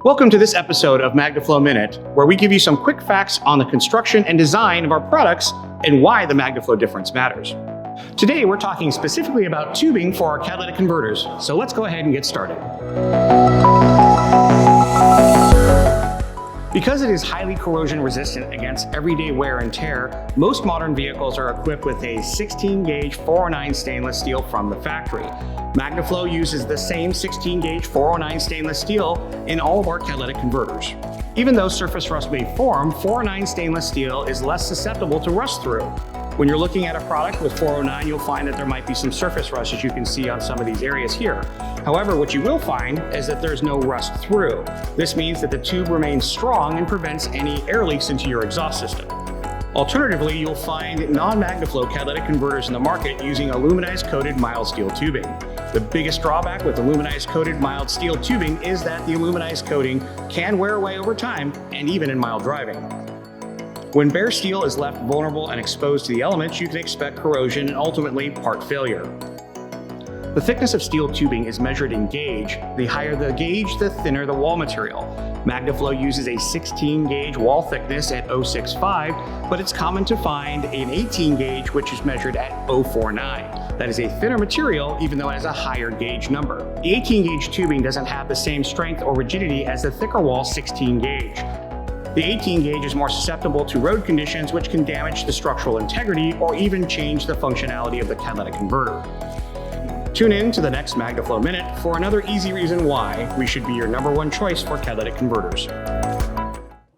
Welcome to this episode of MagnaFlow Minute, where we give you some quick facts on the construction and design of our products and why the MagnaFlow difference matters. Today, we're talking specifically about tubing for our catalytic converters, so let's go ahead and get started. Because it is highly corrosion resistant against everyday wear and tear, most modern vehicles are equipped with a 16-gauge 409 stainless steel from the factory. MagnaFlow uses the same 16-gauge 409 stainless steel in all of our catalytic converters. Even though surface rust may form, 409 stainless steel is less susceptible to rust through. When you're looking at a product with 409, you'll find that there might be some surface rust, as you can see on some of these areas here. However, what you will find is that there's no rust through. This means that the tube remains strong and prevents any air leaks into your exhaust system. Alternatively, you'll find non-MagnaFlow catalytic converters in the market using aluminized coated mild steel tubing. The biggest drawback with aluminized coated mild steel tubing is that the aluminized coating can wear away over time and even in mild driving. When bare steel is left vulnerable and exposed to the elements, you can expect corrosion and ultimately part failure. The thickness of steel tubing is measured in gauge. The higher the gauge, the thinner the wall material. MagnaFlow uses a 16-gauge wall thickness at 0.65, but it's common to find an 18-gauge which is measured at 0.49. That is a thinner material, even though it has a higher gauge number. The 18-gauge tubing doesn't have the same strength or rigidity as the thicker wall 16-gauge. The 18-gauge is more susceptible to road conditions, which can damage the structural integrity or even change the functionality of the catalytic converter. Tune in to the next MagnaFlow Minute for another easy reason why we should be your #1 choice for catalytic converters.